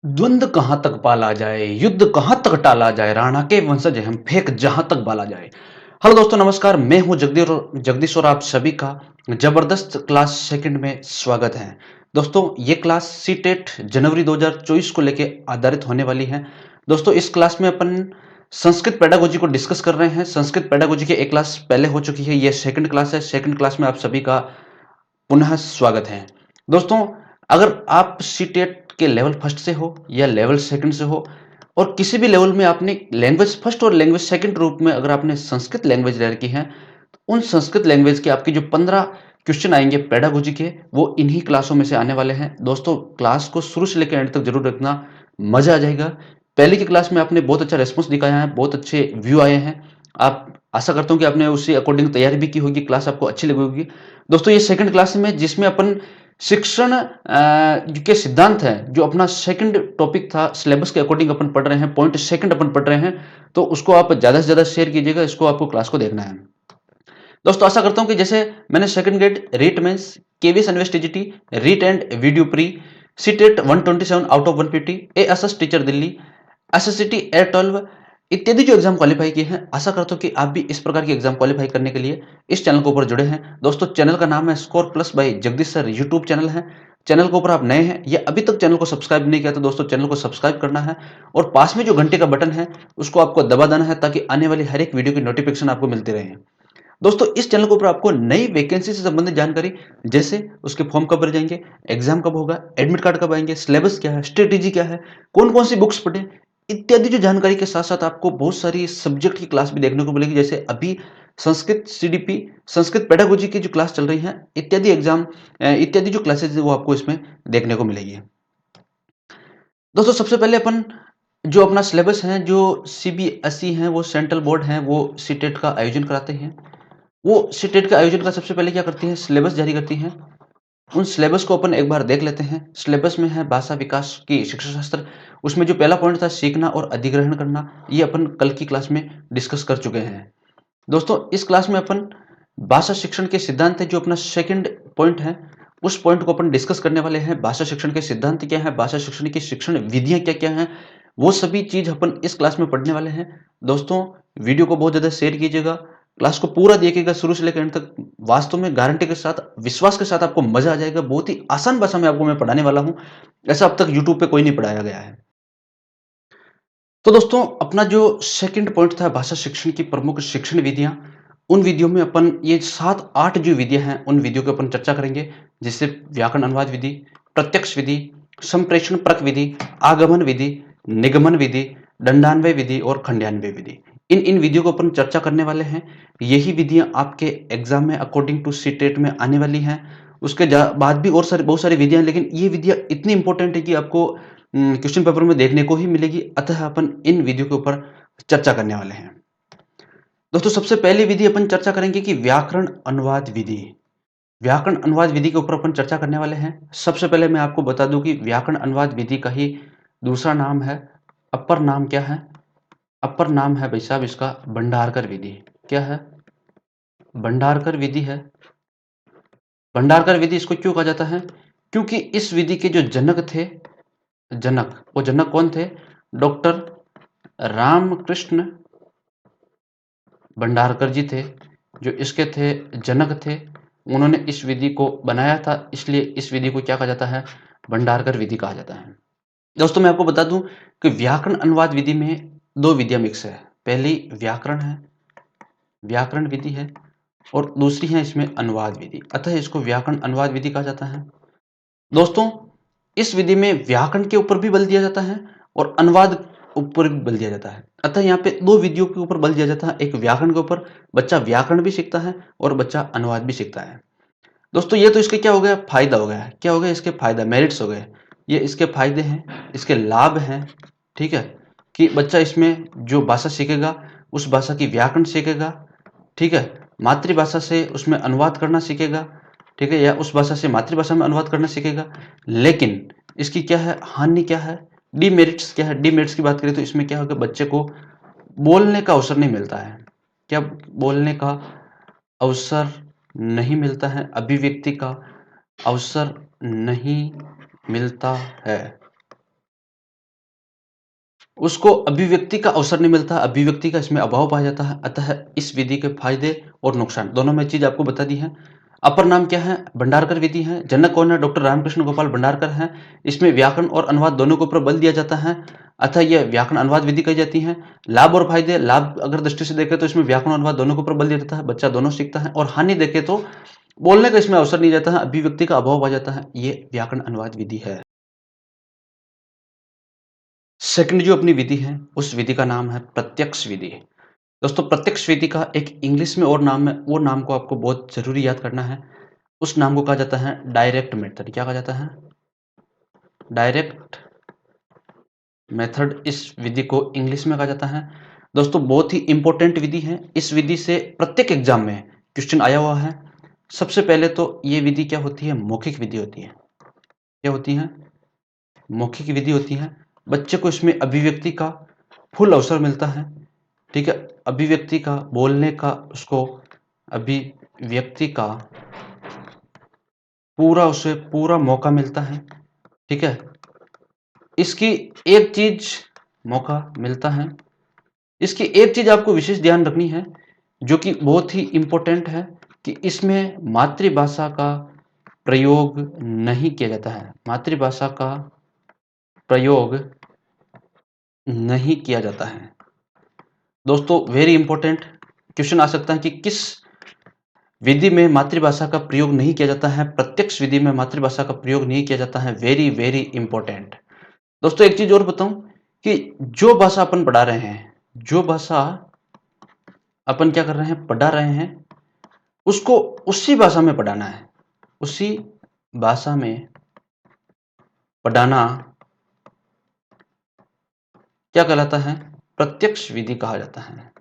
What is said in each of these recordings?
द्वंद्व कहाँ तक पाला जाए, युद्ध कहाँ तक टाला जाए, राणा के वंशज हम फेंक जहां तक बाला जाए। हेलो दोस्तों, नमस्कार। मैं हूं जगदीश और आप सभी का जबरदस्त क्लास सेकंड में स्वागत है। दोस्तों, ये क्लास सी टेट जनवरी 2024 को लेके आधारित होने वाली है। दोस्तों, इस क्लास में अपन संस्कृत पेडागोजी को डिस्कस कर रहे हैं। संस्कृत पेडागोजी की एक क्लास पहले हो चुकी है, ये सेकंड क्लास है। सेकंड क्लास में आप सभी का पुनः स्वागत है। दोस्तों, अगर आप सीटेट के लेवल फर्स्ट से हो या लेवल सेकंड से हो और किसी भी लेवल में आपने लैंग्वेज फर्स्ट और लैंग्वेज सेकंड रूप में अगर आपने संस्कृत लैंग्वेज ले रखी है, तो उन संस्कृत लैंग्वेज के आपके जो 15 क्वेश्चन आएंगे पेडागोजी के, वो इन्हीं क्लासों में से आने वाले हैं। दोस्तों, क्लास को शुरू से लेकर एंड तक जरूर रखना, मजा आ जाएगा। पहले की क्लास में आपने बहुत अच्छा रेस्पॉन्स दिखाया है, बहुत अच्छे व्यू आए हैं। आप आशा करता हूं कि आपने उसी अकॉर्डिंग तैयारी भी की होगी, क्लास आपको अच्छी लगी होगी। दोस्तों, ये सेकंड क्लास में जिसमें अपन शिक्षण के सिद्धांत हैं, जो अपना सेकंड टॉपिक था, सिलेबस के अकॉर्डिंग अपन पढ़ रहे हैं, पॉइंट सेकंड अपन पढ़ रहे हैं। तो उसको आप ज्यादा से ज्यादा शेयर कीजिएगा, इसको आपको क्लास को देखना है। दोस्तों, आशा करता हूं कि जैसे मैंने second grade REET mains, KVS NVS TGT, REET and VDO pre, CTET 127 out of 150, एएसएस टीचर दिल्ली, एसएससीटी एयर 12 इत्यादि जो एग्जाम क्वालिफाई किए हैं, आशा करता हूं कि आप भी इस प्रकार के एग्जाम क्वालिफाई करने के लिए इस चैनल के ऊपर जुड़े हैं। दोस्तों, चैनल का नाम है score plus by Jagdish sir, YouTube channel है। चैनल के ऊपर आप नए हैं या अभी तक चैनल को सब्सक्राइब नहीं किया, तो दोस्तों चैनल को सब्सक्राइब करना है और पास में जो घंटे का बटन है उसको आपको दबा देना है, ताकि आने वाली हर एक वीडियो की नोटिफिकेशन आपको मिलती रहे। दोस्तों, इस चैनल के ऊपर आपको नई वैकेंसी से संबंधित जानकारी, जैसे उसके फॉर्म कब भरे जाएंगे, एग्जाम कब होगा, एडमिट कार्ड कब आएंगे, सिलेबस क्या है, स्ट्रेटेजी क्या है, कौन कौन सी बुक्स पढ़े, इत्यादि जो जानकारी के साथ साथ आपको बहुत सारी सब्जेक्ट की क्लास भी देखने को मिलेगी। जैसे अभी संस्कृत सीडीपी, संस्कृत पेडागोजी की जो क्लास चल रही है, इत्यादि एग्जाम, इत्यादि जो क्लासेज है वो आपको इसमें देखने को मिलेगी। दोस्तों, सबसे पहले अपन जो अपना सिलेबस है, जो सीबीएसई है, वो सेंट्रल बोर्ड है, वो सीटेट का आयोजन कराते हैं। वो सीटेट के आयोजन का सबसे पहले क्या करती है, सिलेबस जारी करती है। उन सिलेबस को अपन एक बार देख लेते हैं। सिलेबस में है भाषा विकास की शिक्षा शास्त्र। उसमें जो पहला पॉइंट था, सीखना और अधिग्रहण करना, ये अपन कल की क्लास में डिस्कस कर चुके हैं। दोस्तों, इस क्लास में अपन भाषा शिक्षण के सिद्धांत है, जो अपना सेकंड पॉइंट है, उस पॉइंट को अपन डिस्कस करने वाले हैं। भाषा शिक्षण के सिद्धांत क्या है, भाषा शिक्षण की शिक्षण विधियां क्या क्या हैं, वो सभी चीज अपन इस क्लास में पढ़ने वाले हैं। दोस्तों, वीडियो को बहुत ज्यादा शेयर कीजिएगा, क्लास को पूरा देखिएगा शुरू से लेकर अंत तक। वास्तव में गारंटी के साथ, विश्वास के साथ आपको मजा आ जाएगा। बहुत ही आसान भाषा में आपको मैं पढ़ाने वाला हूं, ऐसा अब तक यूट्यूब पे कोई नहीं पढ़ाया गया है। तो दोस्तों, अपना जो सेकंड पॉइंट था, भाषा शिक्षण की प्रमुख शिक्षण विधियां, उन विधियों में अपन ये 7-8 जो विधियां हैं, उन विधियों की अपन चर्चा करेंगे। जैसे व्याकरण अनुवाद विधि, प्रत्यक्ष विधि, संप्रेषण परक विधि, आगमन विधि, निगमन विधि, दंडान्वय विधि और खंडान्वय विधि। इन इन विधियों को अपन चर्चा करने वाले हैं। यही विधियां आपके एग्जाम में अकॉर्डिंग टू सीटेट में आने वाली हैं। उसके बाद भी और सारी बहुत सारी विधियां, लेकिन ये विधियां इतनी इंपॉर्टेंट है कि आपको क्वेश्चन पेपर में देखने को ही मिलेगी। अतः अपन इन विधियों के ऊपर चर्चा करने वाले हैं। दोस्तों, सबसे पहली विधि अपन चर्चा करेंगे कि व्याकरण अनुवाद विधि। व्याकरण अनुवाद विधि के ऊपर अपन चर्चा करने वाले हैं। सबसे पहले मैं आपको बता दूं कि व्याकरण अनुवाद विधि का ही दूसरा नाम है, अपर नाम क्या है, अपर नाम है भाई साहब इसका भंडारकर विधि। क्या है? भंडारकर विधि है। भंडारकर विधि इसको क्यों कहा जाता है? क्योंकि इस विधि के जो जनक थे, जनक, वो जनक कौन थे? डॉक्टर रामकृष्ण भंडारकर जी थे, जो इसके थे जनक थे। उन्होंने इस विधि को बनाया था, इसलिए इस विधि को क्या कहा जाता है? भंडारकर विधि कहा जाता है। दोस्तों, मैं आपको बता दूं कि व्याकरण अनुवाद विधि में दो विधियां मिक्स है। पहली व्याकरण है, व्याकरण विधि है, और दूसरी है इसमें अनुवाद विधि। अतः इसको व्याकरण अनुवाद विधि कहा जाता है। दोस्तों, इस विधि में व्याकरण के ऊपर भी बल दिया जाता है और अनुवाद ऊपर भी बल दिया जाता है। अतः यहाँ पे दो विधियों के ऊपर बल दिया जाता है। एक व्याकरण के ऊपर, बच्चा व्याकरण भी सीखता है और बच्चा अनुवाद भी सीखता है। दोस्तों, ये तो इसके क्या हो गया, फायदा हो गया। क्या हो गया? इसके फायदा, मेरिट्स हो गए। ये इसके फायदे हैं, इसके लाभ हैं। ठीक है, कि बच्चा इसमें जो भाषा सीखेगा, उस भाषा की व्याकरण सीखेगा। ठीक है, मातृभाषा से उसमें अनुवाद करना सीखेगा। ठीक है, या उस भाषा से मातृभाषा में अनुवाद करना सीखेगा। लेकिन इसकी क्या है, हानि क्या है, डीमेरिट्स क्या है? डीमेरिट्स की बात करें तो इसमें क्या होगा, बच्चे को बोलने का अवसर नहीं मिलता है। क्या? बोलने का अवसर नहीं मिलता है, अभिव्यक्ति का अवसर नहीं मिलता है। उसको अभिव्यक्ति का अवसर नहीं मिलता, अभिव्यक्ति का इसमें अभाव पाया जाता है। अतः इस विधि के फायदे और नुकसान दोनों में चीज आपको बता दी है। अपर नाम क्या है? भंडारकर विधि है। जनक कौन है? डॉक्टर रामकृष्ण गोपाल भंडारकर हैं। इसमें व्याकरण और अनुवाद दोनों के ऊपर बल दिया जाता है, अतः यह व्याकरण अनुवाद विधि कही जाती है। लाभ और फायदे, लाभ अगर दृष्टि से देखें तो इसमें व्याकरण अनुवाद दोनों के ऊपर बल दिया जाता है, बच्चा दोनों सीखता है। और हानि देखें तो बोलने का इसमें अवसर नहीं जाता है, अभिव्यक्ति का अभाव आ जाता है। ये व्याकरण अनुवाद विधि है। सेकंड जो अपनी विधि है उस विधि का नाम है प्रत्यक्ष विधि। दोस्तों प्रत्यक्ष विधि का एक इंग्लिश में और नाम है, वो नाम को आपको बहुत जरूरी याद करना है। उस नाम को कहा जाता है डायरेक्ट मेथड। क्या कहा जाता है? Direct method. इस विधि को इंग्लिश में कहा जाता है। दोस्तों बहुत ही इंपॉर्टेंट विधि है। इस विधि से प्रत्येक एग्जाम में क्वेश्चन आया हुआ है। सबसे पहले तो ये विधि क्या होती है? मौखिक विधि होती है। क्या होती है? मौखिक विधि होती है। बच्चे को इसमें अभिव्यक्ति का फुल अवसर मिलता है। ठीक है, अभिव्यक्ति का, बोलने का, उसको अभिव्यक्ति का पूरा, उसे पूरा मौका मिलता है। ठीक है, इसकी एक चीज मौका मिलता है। इसकी एक चीज आपको विशेष ध्यान रखनी है जो कि बहुत ही इंपॉर्टेंट है कि इसमें मातृभाषा का प्रयोग नहीं किया जाता है। मातृभाषा का प्रयोग नहीं किया जाता है। दोस्तों वेरी इंपॉर्टेंट क्वेश्चन आ सकता है कि किस विधि में मातृभाषा का प्रयोग नहीं किया जाता है? प्रत्यक्ष विधि में मातृभाषा का प्रयोग नहीं किया जाता है। Very very important. दोस्तों एक चीज और बताऊं कि जो भाषा अपन पढ़ा रहे हैं, जो भाषा अपन क्या कर रहे हैं, पढ़ा रहे हैं, उसको उसी भाषा में पढ़ाना है। उसी भाषा में पढ़ाना क्या कहलाता है? प्रत्यक्ष विधि कहा जाता है।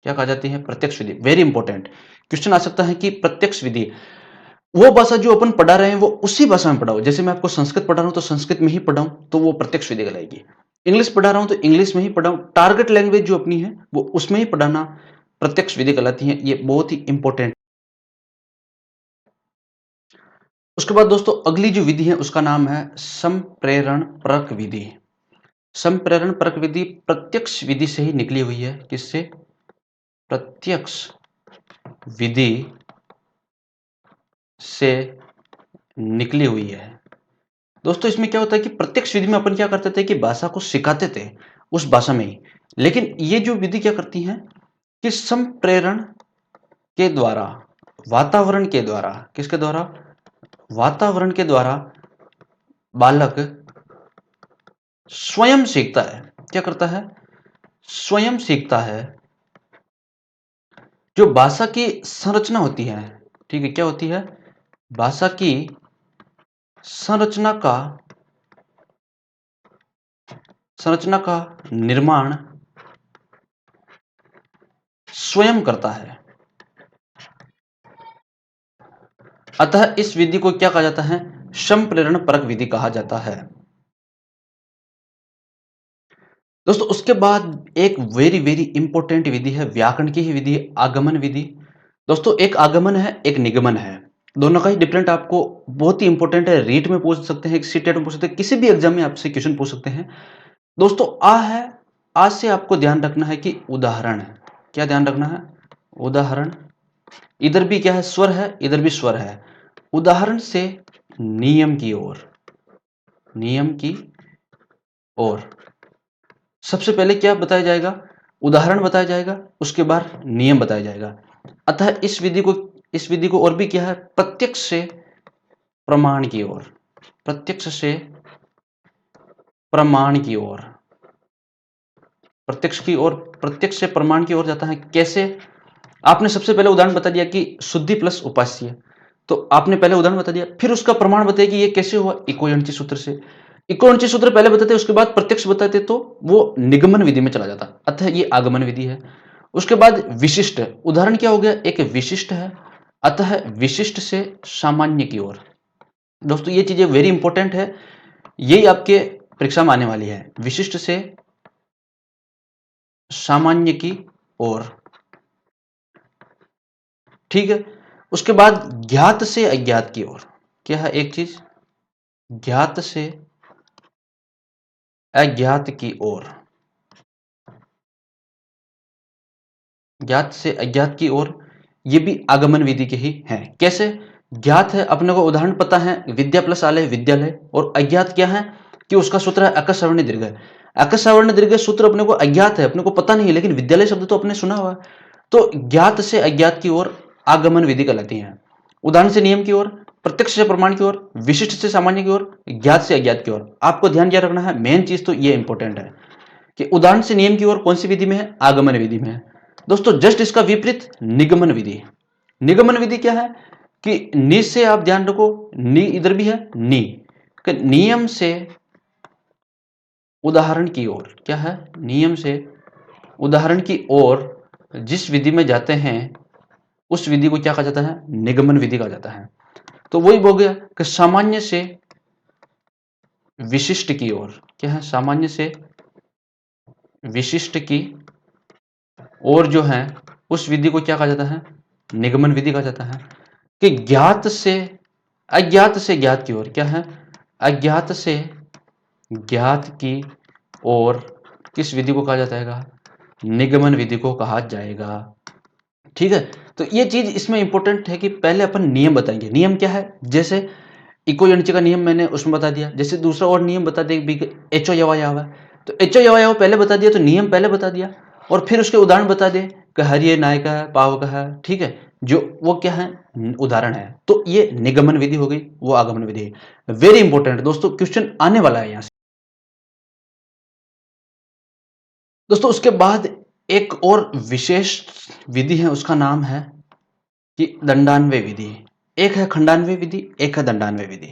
क्या कहा जाती है? प्रत्यक्ष विधि। वेरी इंपॉर्टेंट क्वेश्चन आ सकता है कि प्रत्यक्ष विधि, वो भाषा जो अपन पढ़ा रहे हैं वो उसी भाषा में पढ़ाओ। जैसे मैं आपको संस्कृत पढ़ा रहा हूं तो संस्कृत में ही पढ़ाऊं तो वो प्रत्यक्ष विधि कहलाएगी। इंग्लिश पढ़ा रहा हूं तो इंग्लिश में ही पढ़ाऊं। टारगेट लैंग्वेज जो अपनी है वो उसमें ही पढ़ाना प्रत्यक्ष विधि कहलाती है। ये बहुत ही इंपॉर्टेंट। उसके बाद दोस्तों अगली जो विधि है उसका नाम है संप्रेरण परक विधि। संप्रेरण परक विधि प्रत्यक्ष विधि से ही निकली हुई है। किससे? प्रत्यक्ष विधि से निकली हुई है। दोस्तों इसमें क्या होता है कि प्रत्यक्ष विधि में अपन क्या करते थे कि भाषा को सिखाते थे उस भाषा में ही, लेकिन ये जो विधि क्या करती है कि संप्रेरण के द्वारा, वातावरण के द्वारा, किसके द्वारा? वातावरण के द्वारा बालक स्वयं सीखता है। क्या करता है? स्वयं सीखता है। जो भाषा की संरचना होती है, ठीक है, क्या होती है? भाषा की संरचना का निर्माण स्वयं करता है। अतः इस विधि को क्या कहा जाता है? संप्रेरण परक विधि कहा जाता है। दोस्तों उसके बाद एक वेरी वेरी इंपॉर्टेंट विधि है, व्याकरण की ही विधि है, आगमन विधि। दोस्तों एक आगमन है, एक निगमन है। दोनों का ही डिफरेंट आपको बहुत ही इंपॉर्टेंट है। रीट में पूछ सकते हैं, सीटेट में पूछ सकते हैं, किसी भी एग्जाम में आपसे क्वेश्चन पूछ सकते हैं। दोस्तों आ है, आ से आपको ध्यान रखना है कि उदाहरण है। क्या ध्यान रखना है? उदाहरण। इधर भी क्या है? स्वर है, इधर भी स्वर है। उदाहरण से नियम की ओर, नियम की ओर। सबसे पहले क्या बताया जाएगा? उदाहरण बताया जाएगा, उसके बाद नियम बताया जाएगा। अतः इस विधि को और भी क्या है? प्रत्यक्ष से प्रमाण की ओर, प्रत्यक्ष से प्रमाण की ओर, प्रत्यक्ष की ओर, प्रत्यक्ष से प्रमाण की ओर जाता है। कैसे? आपने सबसे पहले उदाहरण बता दिया कि शुद्धि प्लस उपास्य, तो आपने पहले उदाहरण बता दिया, फिर उसका प्रमाण बताया कि ये कैसे हुआ? इकोयंची सूत्र से। इकोयंची सूत्र पहले बताते, उसके बाद प्रत्यक्ष बताते, तो वो निगमन विधि में चला जाता। अतः ये आगमन विधि है। उसके बाद विशिष्ट उदाहरण क्या हो गया? एक विशिष्ट है, अतः विशिष्ट से सामान्य की ओर। दोस्तों ये चीजें वेरी इंपॉर्टेंट है, यही आपके परीक्षा में आने वाली है। विशिष्ट से सामान्य की ओर, ठीक है। उसके बाद ज्ञात से अज्ञात की ओर। क्या है एक चीज? ज्ञात से अज्ञात की ओर। ज्ञात से अज्ञात की ओर, ये भी आगमन विधि के ही हैं। कैसे? ज्ञात है, अपने को उदाहरण पता है, विद्या प्लस आलय विद्यालय। और अज्ञात क्या है कि उसका सूत्र है अकस सवर्ण दीर्घ। अकस सवर्ण दीर्घ सूत्र अपने को अज्ञात है, अपने को पता नहीं है, लेकिन विद्यालय शब्द तो अपने सुना हुआ है। तो ज्ञात से अज्ञात की ओर आगमन विधि कहलाती है। उदाहरण से नियम की ओर, प्रत्यक्ष से प्रमाण की ओर, विशिष्ट से सामान्य की ओर, ज्ञात से अज्ञात की ओर। आपको ध्यान क्या रखना है, मेन चीज तो ये इंपॉर्टेंट है कि उदाहरण से नियम की ओर कौन सी विधि में है, आगमन विधि में है। दोस्तों जस्ट इसका विपरीत निगमन विधि। निगमन विधि क्या है कि नि से आप ध्यान रखो, नि इधर भी है, नि कि नियम से उदाहरण की ओर, क्या है, नियम से उदाहरण की ओर जिस विधि में जाते हैं उस विधि को क्या कहा जाता है, निगमन विधि कहा जाता है। तो वही हो गया कि सामान्य से विशिष्ट की ओर, क्या है, सामान्य से विशिष्ट की ओर जो है उस विधि को क्या कहा जाता है, निगमन विधि कहा जाता है। कि ज्ञात से ज्ञात की ओर, क्या है, अज्ञात से ज्ञात की ओर किस विधि को कहा जाता है, निगमन विधि को कहा जाएगा। ठीक है, तो ये चीज इसमें इंपॉर्टेंट है कि पहले अपन नियम बताएंगे। नियम क्या है, जैसे इको यूनिटी का नियम मैंने उसमें बता दिया, जैसे दूसरा और नियम बता दे एचो यवायाव है, तो एचो यवायाव पहले बता दिया, तो नियम पहले बता दिया, और फिर उसके उदाहरण बता दे कि हरिय नायका है, पावक है। ठीक है, जो वो क्या है, उदाहरण है। तो ये निगमन विधि हो गई, वो आगमन विधि है। वेरी इंपॉर्टेंट दोस्तों, क्वेश्चन आने वाला है यहां से। दोस्तों उसके बाद एक और विशेष विधि है, उसका नाम है कि दंडान्वय विधि। एक है खंडान्वय विधि, एक है दंडान्वय विधि।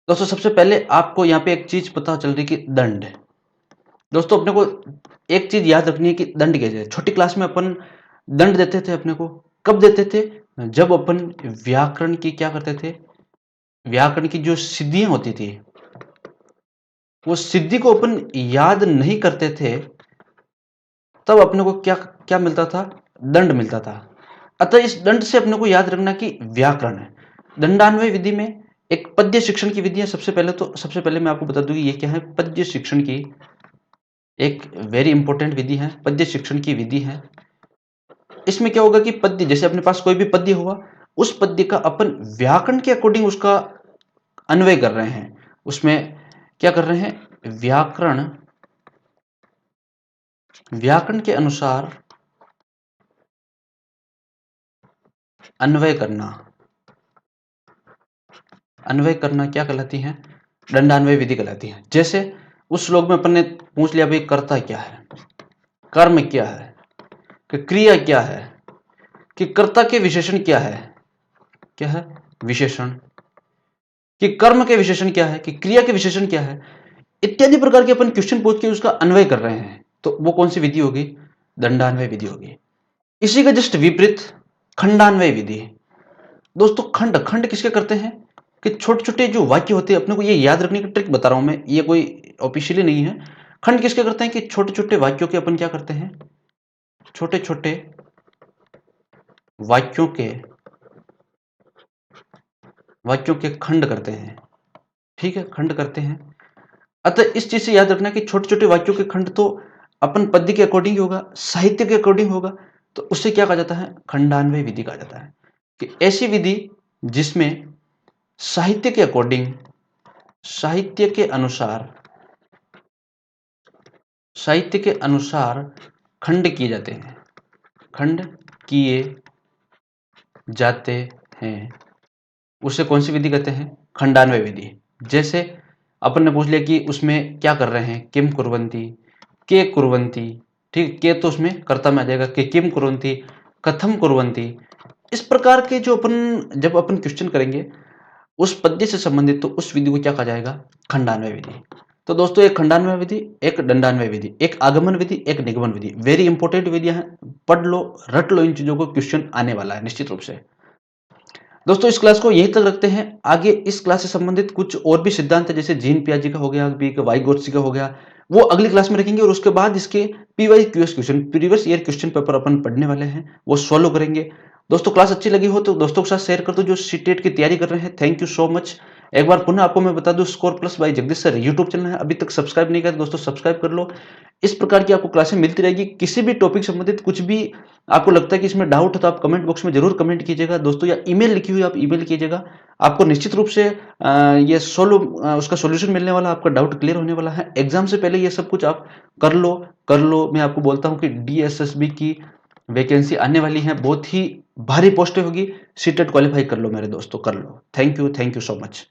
दोस्तों सबसे पहले आपको यहाँ पे एक चीज पता चल रही कि दंड। दोस्तों अपने को एक चीज याद रखनी है कि दंड कैसे है। छोटी क्लास में अपन दंड देते थे अपने को, कब देते थे, जब अपन व्याकरण की क्या करते थे, व्याकरण की जो सिद्धियां होती थी वो सिद्धि को अपन याद नहीं करते थे, तब अपने को क्या क्या मिलता था, दंड मिलता था। अतः इस दंड से अपने को याद रखना कि व्याकरण है। दंडान्वय विधि में एक पद्य शिक्षण की विधि है। सबसे पहले मैं आपको बता दूं कि ये क्या है, पद्य शिक्षण की एक वेरी इंपॉर्टेंट विधि है, पद्य शिक्षण की विधि है। इसमें क्या होगा कि पद्य, जैसे अपने पास कोई भी पद्य होगा, उस पद्य का अपन व्याकरण के अकॉर्डिंग उसका अन्वय कर रहे हैं। उसमें क्या कर रहे हैं, व्याकरण व्याकरण के अनुसार अन्वय करना, अन्वय करना क्या कहलाती है, दंडान्वय विधि कहलाती है। जैसे उस श्लोक में अपन ने पूछ लिया भाई कर्ता क्या है, कर्म क्या है, कि क्रिया क्या है, कि कर्ता के विशेषण क्या है, क्या है, विशेषण, कि कर्म के विशेषण क्या है, कि क्रिया के विशेषण क्या है, इत्यादि प्रकार के अपन क्वेश्चन पूछ के उसका अन्वय कर रहे हैं। तो वो कौन सी विधि होगी, दंडान्वय विधि होगी। इसी का जस्ट विपरीत खंडान्वय विधि। दोस्तों खंड खंड किसके करते हैं, कि छोटे छोटे जो वाक्य होते हैं, अपने को ये याद रखने की ट्रिक बता रहा हूं मैं, ये कोई ऑफिशियली नहीं है। खंड किसके करते हैं कि छोटे छोटे वाक्यों के अपन क्या करते हैं, छोटे छोटे वाक्यों के खंड करते हैं। ठीक है, खंड करते हैं। अतः इस चीज से याद रखना कि छोटे छोटे वाक्यों के खंड तो अपन पद्य के अकॉर्डिंग ही होगा, साहित्य के अकॉर्डिंग होगा। तो उससे क्या कहा जाता है, खंडान्वय विधि कहा जाता है। कि ऐसी विधि जिसमें साहित्य के अकॉर्डिंग, साहित्य के अनुसार, साहित्य के अनुसार खंड किए जाते हैं, खंड किए जाते हैं, उसे कौन सी विधि कहते हैं, खंडान्वय विधि। जैसे अपन ने पूछ लिया कि उसमें क्या कर रहे हैं, किम कुर्वन्ति, के कुर्वन्ति। ठीक, के तो उसमें कर्ता में आ जाएगा, कि किम कुर्वन्ति, कथम कुर्वन्ति। इस प्रकार के जो अपन जब अपन क्वेश्चन करेंगे उस पद्य से संबंधित, तो उस विधि को क्या कहा जाएगा, खंडान्वय विधि। तो दोस्तों एक खंडान्वय विधि, एक दंडान्वय विधि, एक आगमन विधि, एक निगमन विधि, वेरी इंपॉर्टेंट विधियां हैं। पढ़ लो, रट लो इन चीजों को, क्वेश्चन आने वाला है निश्चित रूप से। दोस्तों इस क्लास को यहीं तक रखते हैं। आगे इस क्लास से संबंधित कुछ और भी सिद्धांत है, जैसे जीन पियाजे का हो गया, वाइगोत्स्की का हो गया, वो अगली क्लास में रखेंगे। और उसके बाद इसके PY Qs question, previous year question paper अपन पढ़ने वाले हैं, वो सॉल्व करेंगे। दोस्तों क्लास अच्छी लगी हो तो दोस्तों के साथ शेयर कर दो, जो सीटेट की तैयारी कर रहे हैं। Thank you so much. एक बार पुनः आपको मैं बता दूं, score plus by Jagdish sir YouTube channel है, अभी तक सब्सक्राइब नहीं किया तो दोस्तों सब्सक्राइब कर लो। इस प्रकार की आपको क्लासें मिलती रहेगी। किसी भी टॉपिक संबंधित कुछ भी आपको लगता है कि इसमें डाउट है तो आप कमेंट बॉक्स में जरूर कमेंट कीजिएगा दोस्तों, या ईमेल लिखी हुई आप ईमेल कीजिएगा। आपको निश्चित रूप से ये उसका सॉल्यूशन मिलने वाला, आपका डाउट क्लियर होने वाला है। एग्जाम से पहले ये सब कुछ आप कर लो, कर लो। मैं आपको बोलता हूँ कि डीएसएसबी की वैकेंसी आने वाली है, बहुत ही भारी पोस्टें होगी। सीटेट क्वालिफाई कर लो मेरे दोस्तों, कर लो। Thank you so much.